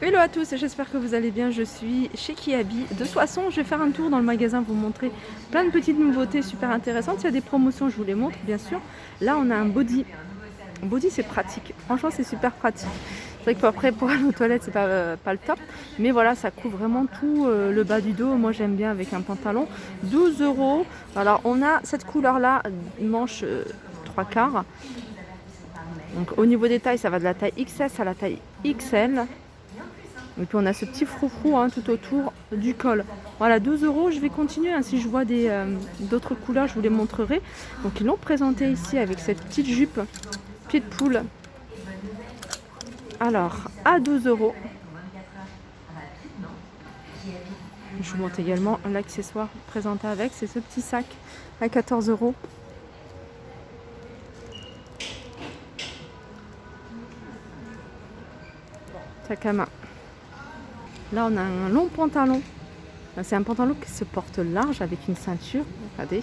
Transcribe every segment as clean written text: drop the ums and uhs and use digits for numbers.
Hello à tous, j'espère que vous allez bien, je suis chez Kiabi. De toute façon, je vais faire un tour dans le magasin, vous montrer plein de petites nouveautés super intéressantes. Il y a des promotions, je vous les montre bien sûr. Là, on a un body. Un body, c'est pratique. Franchement, c'est super pratique. C'est vrai que après, pour aller aux toilettes, c'est pas le top. Mais voilà, ça couvre vraiment tout le bas du dos. Moi, j'aime bien avec un pantalon. 12 €. Alors, on a cette couleur-là, manche 3/4. Donc, au niveau des tailles, ça va de la taille XS à la taille XL. Et puis on a ce petit froufrou tout autour du col. Voilà, 12 €. Je vais continuer. Si je vois d'autres couleurs, je vous les montrerai. Donc ils l'ont présenté ici avec cette petite jupe pied de poule. Alors, à 12 €. Je vous montre également l'accessoire présenté avec. C'est ce petit sac à 14 €. Sac à main. Là, on a un long pantalon. C'est un pantalon qui se porte large avec une ceinture. Regardez.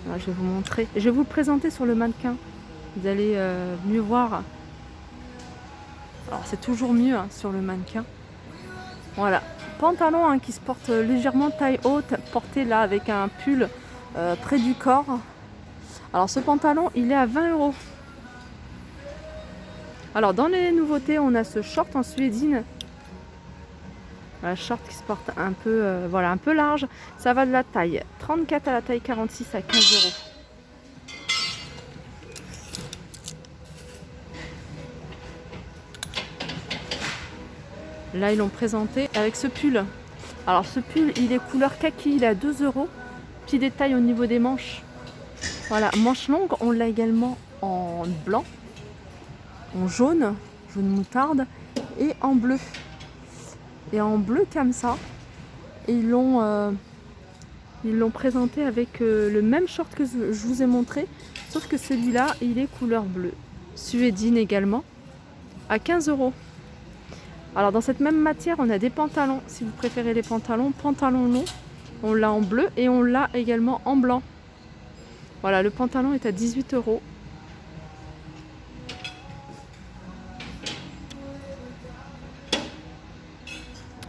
Alors, je vais vous montrer. Je vais vous le présenter sur le mannequin. Vous allez mieux voir. Alors, c'est toujours mieux sur le mannequin. Voilà. Pantalon qui se porte légèrement taille haute, porté là avec un pull près du corps. Alors, ce pantalon, il est à 20 €. Alors, dans les nouveautés, on a ce short en suédine. Un short qui se porte un peu, un peu large. Ça va de la taille 34 à la taille 46 à 15 €. Là, ils l'ont présenté avec ce pull. Alors, ce pull, il est couleur kaki, il est à 2 €. Petit détail au niveau des manches. Voilà, manches longues. On l'a également en blanc, en jaune moutarde et en bleu. Et en bleu comme ça. Et ils l'ont présenté avec le même short que je vous ai montré, sauf que celui-là, il est couleur bleue. Suédine également, à 15 €. Alors dans cette même matière, on a des pantalons, si vous préférez les pantalons longs. On l'a en bleu et on l'a également en blanc. Voilà, le pantalon est à 18 €.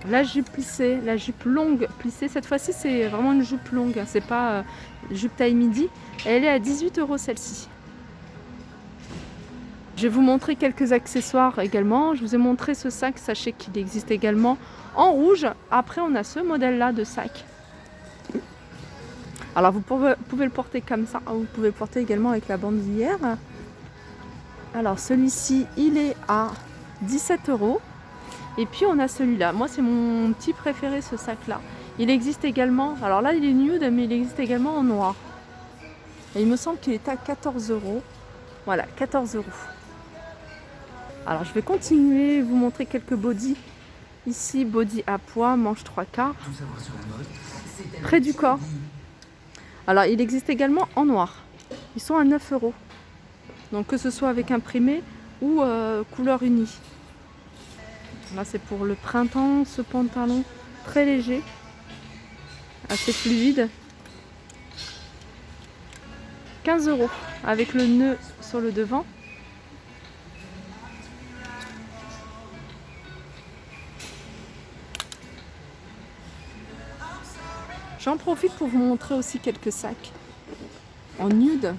La jupe plissée, la jupe longue plissée, cette fois-ci c'est vraiment une jupe longue, c'est pas jupe taille midi. Elle est à 18 € celle-ci. Je vais vous montrer quelques accessoires également. Je vous ai montré ce sac, sachez qu'il existe également en rouge. Après on a ce modèle-là de sac. Alors vous pouvez le porter comme ça, vous pouvez le porter également avec la bandoulière. Alors celui-ci, il est à 17 €. Et puis on a celui-là. Moi c'est mon petit préféré, ce sac-là. Il existe également, alors là il est nude, mais il existe également en noir. Et il me semble qu'il est à 14 €. Voilà, 14 €. Alors je vais continuer, vous montrer quelques bodys. Ici, body à poids, manche 3/4. Près du corps. Alors il existe également en noir. Ils sont à 9 €. Donc que ce soit avec imprimé ou couleur unie. Là c'est pour le printemps, ce pantalon très léger, assez fluide. 15 € avec le nœud sur le devant. J'en profite pour vous montrer aussi quelques sacs en nude.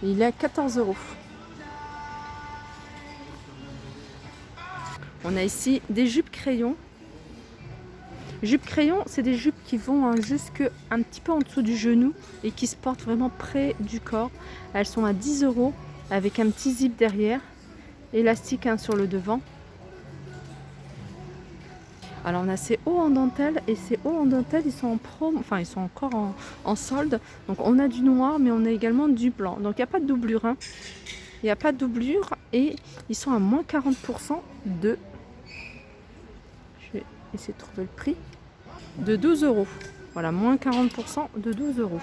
Il est à 14 €. On a ici des jupes crayon. Jupes crayon, c'est des jupes qui vont jusque un petit peu en dessous du genou et qui se portent vraiment près du corps. Elles sont à 10 € avec un petit zip derrière, élastique sur le devant. Alors on a ces hauts en dentelle, et ces hauts en dentelle ils sont en promo, enfin ils sont encore en solde. Donc on a du noir, mais on a également du blanc. Donc il n'y a pas de doublure. Il n'y a pas de doublure et ils sont à moins 40% de... Je vais essayer de trouver le prix. De 12 €. Voilà, moins 40% de 12 €.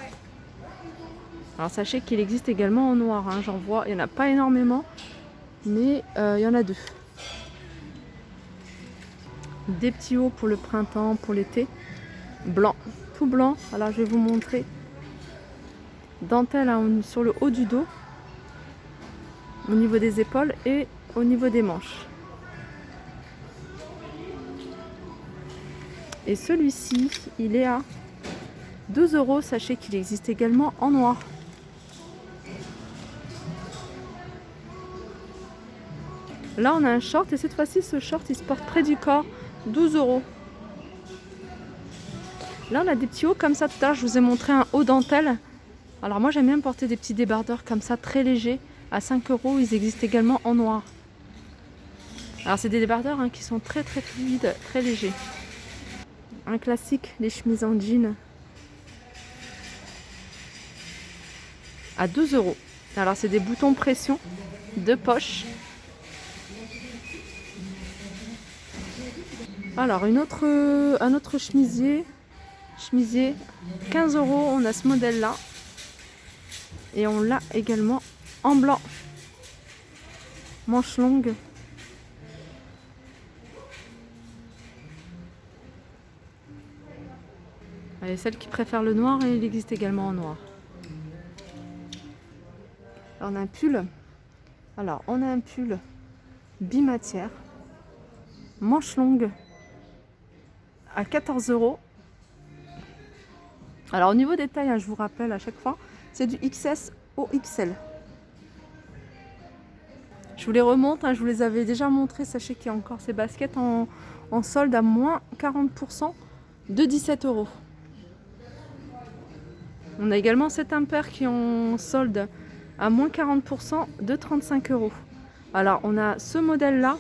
Alors sachez qu'il existe également en noir. J'en vois, il n'y en a pas énormément, mais il y en a deux. Des petits hauts pour le printemps, pour l'été. Blanc, tout blanc. Alors je vais vous montrer. Dentelle sur le haut du dos, au niveau des épaules et au niveau des manches. Et celui-ci, il est à 2 euros. Sachez qu'il existe également en noir. Là, on a un short et cette fois-ci, ce short, il se porte près du corps. 12 euros. Là, on a des petits hauts comme ça. Tout à l'heure, je vous ai montré un haut dentelle. Alors moi, j'aime bien porter des petits débardeurs comme ça, très légers. À 5 euros, ils existent également en noir. Alors, c'est des débardeurs qui sont très très fluides, très légers. Un classique, les chemises en jean. À 2 euros. Alors, c'est des boutons pression, 2 poches. Alors, un autre chemisier. Chemisier, 15 euros. On a ce modèle-là. Et on l'a également en blanc. Manche longue. Allez, celles qui préfèrent le noir, et il existe également en noir. Alors, on a un pull. Alors, on a un pull bimatière. Manche longue. À 14 euros. Alors, au niveau des tailles, je vous rappelle à chaque fois, c'est du XS au XL. Je vous les remonte, je vous les avais déjà montrés. Sachez qu'il y a encore ces baskets en solde à moins 40% de 17 euros. On a également cet impair qui est en solde à moins 40% de 35 euros. Alors, on a ce modèle-là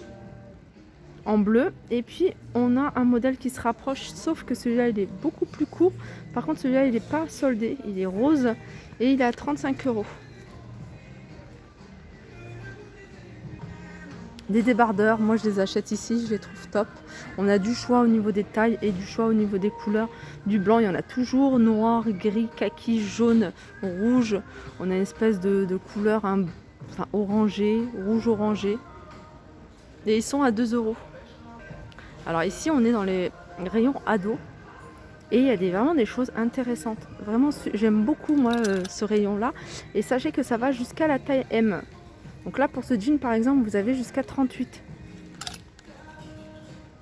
en bleu et puis on a un modèle qui se rapproche, sauf que celui-là, il est beaucoup plus court. Par contre, celui-là, il n'est pas soldé, il est rose et il est à 35 euros. Des débardeurs, moi je les achète ici, je les trouve top. On a du choix au niveau des tailles et du choix au niveau des couleurs. Du blanc, il y en a toujours, noir, gris, kaki, jaune, rouge. On a une espèce de couleur orangé, rouge orangé. Et ils sont à 2 euros. Alors ici, on est dans les rayons ados. Et il y a vraiment des choses intéressantes. Vraiment, j'aime beaucoup moi ce rayon-là. Et sachez que ça va jusqu'à la taille M. Donc là, pour ce jean, par exemple, vous avez jusqu'à 38.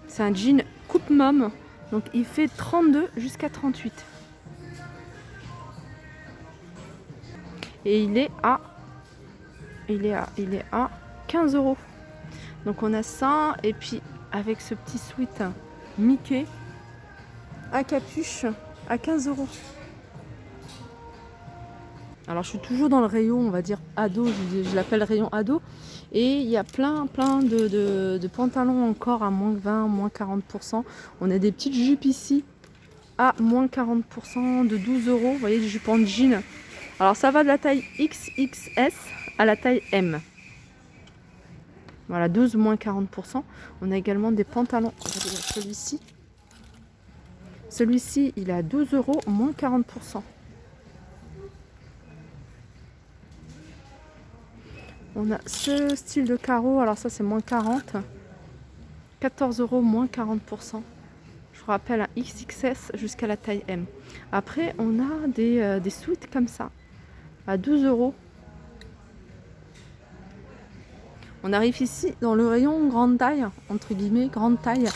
C'est un jean coupe mom. Donc il fait 32 jusqu'à 38. Et il est à 15 euros. Donc on a ça. Et puis avec ce petit sweat Mickey à capuche à 15 euros. Alors je suis toujours dans le rayon, on va dire ado, je l'appelle rayon ado. Et il y a plein de pantalons encore à moins 20, moins 40%. On a des petites jupes ici à moins 40% de 12 euros. Vous voyez, des jupes en jean. Alors ça va de la taille XXS à la taille M. Voilà, 12 moins 40%. On a également des pantalons. Regardez celui-ci. Celui-ci, il est à 12 euros, moins 40%. On a ce style de carreau, alors ça c'est moins 40. 14 euros, moins 40%. Je vous rappelle un XXS jusqu'à la taille M. Après, on a des sweats comme ça, à 12 euros. On arrive ici dans le rayon grande taille, entre guillemets, grande taille.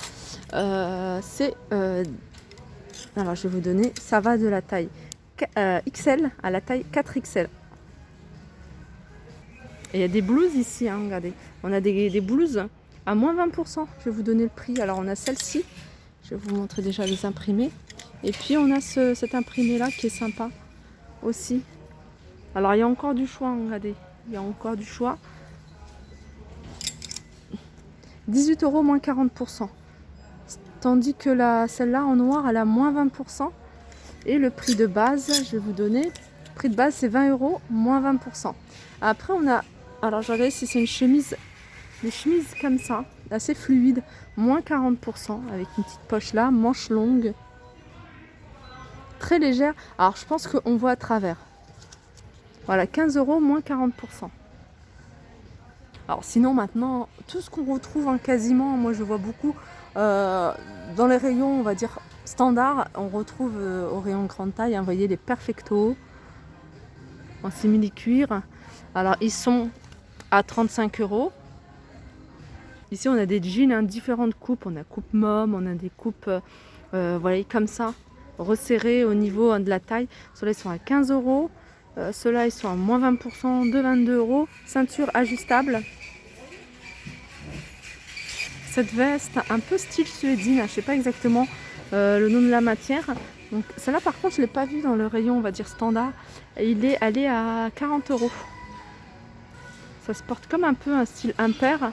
Alors je vais vous donner, ça va de la taille XL à la taille 4XL. Et il y a des blouses ici, regardez. On a des blouses à moins 20%. Je vais vous donner le prix. Alors on a celle-ci. Je vais vous montrer déjà les imprimés. Et puis on a cet imprimé-là qui est sympa aussi. Alors il y a encore du choix, regardez. Il y a encore du choix. 18 euros, moins 40%. Tandis que celle-là en noir, elle a moins 20%. Et le prix de base, je vais vous donner. Le prix de base, c'est 20 euros, moins 20%. Après, on a... Alors, je regarde si c'est une chemise. Des chemises comme ça, assez fluide, moins 40%, avec une petite poche là, manche longue. Très légère. Alors, je pense qu'on voit à travers. Voilà, 15 euros, moins 40%. Alors, sinon, maintenant, tout ce qu'on retrouve quasiment, moi je vois beaucoup, dans les rayons, on va dire, standard, on retrouve au rayon grande taille, vous voyez, les Perfecto en simili-cuir. Alors, ils sont à 35 euros. Ici, on a des jeans différentes coupes. On a coupe mom, on a des coupes Voilà, comme ça, resserrés au niveau de la taille. Ceux-là, ils sont à 15 euros. Ceux-là, ils sont à moins 20% de 22 euros. Ceinture ajustable. Cette veste, un peu style suédine, je ne sais pas exactement le nom de la matière. Donc celle-là, par contre, je ne l'ai pas vue dans le rayon, on va dire standard. Elle est à 40 euros. Ça se porte comme un peu un style impair,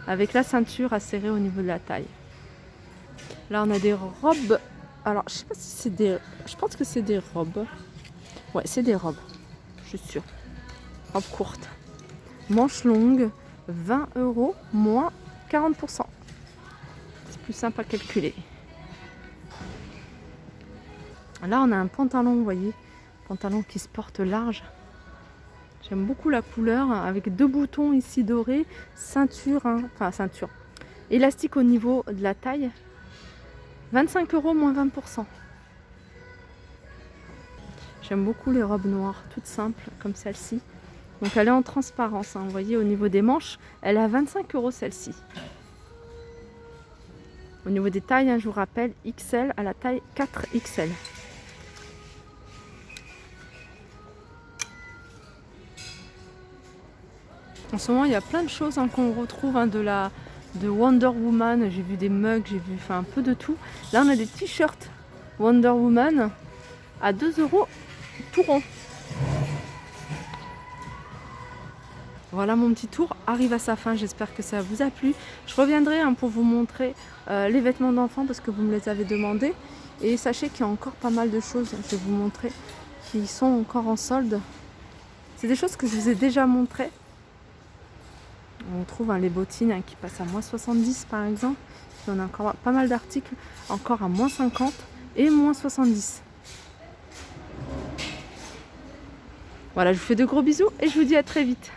avec la ceinture acérée au niveau de la taille. Là, on a des robes. Alors, je sais pas si c'est des... Je pense que c'est des robes. Ouais, c'est des robes. Je suis sûre. Robes courtes. Manches longues, 20 euros, moins 40%. C'est plus simple à calculer. Là, on a un pantalon, vous voyez. Pantalon qui se porte large. J'aime beaucoup la couleur, avec 2 boutons ici dorés. Ceinture, hein, enfin ceinture. Élastique au niveau de la taille. 25 euros, moins 20%. J'aime beaucoup les robes noires, toutes simples, comme celle-ci. Donc elle est en transparence, hein. Vous voyez, au niveau des manches, elle est à 25 euros celle-ci. Au niveau des tailles, hein, je vous rappelle, XL à la taille 4XL. En ce moment, il y a plein de choses, hein, qu'on retrouve, hein, de Wonder Woman. J'ai vu des mugs, j'ai vu un peu de tout. Là, on a des t-shirts Wonder Woman à 2 euros tout rond. Voilà, mon petit tour arrive à sa fin. J'espère que ça vous a plu. Je reviendrai, hein, pour vous montrer les vêtements d'enfants parce que vous me les avez demandé. Et sachez qu'il y a encore pas mal de choses, je vais vous montrer, qui sont encore en solde. C'est des choses que je vous ai déjà montrées. On trouve, hein, les bottines, hein, qui passent à moins 70 par exemple. Et on a encore pas mal d'articles encore à moins 50 et moins 70. Voilà, je vous fais de gros bisous et je vous dis à très vite.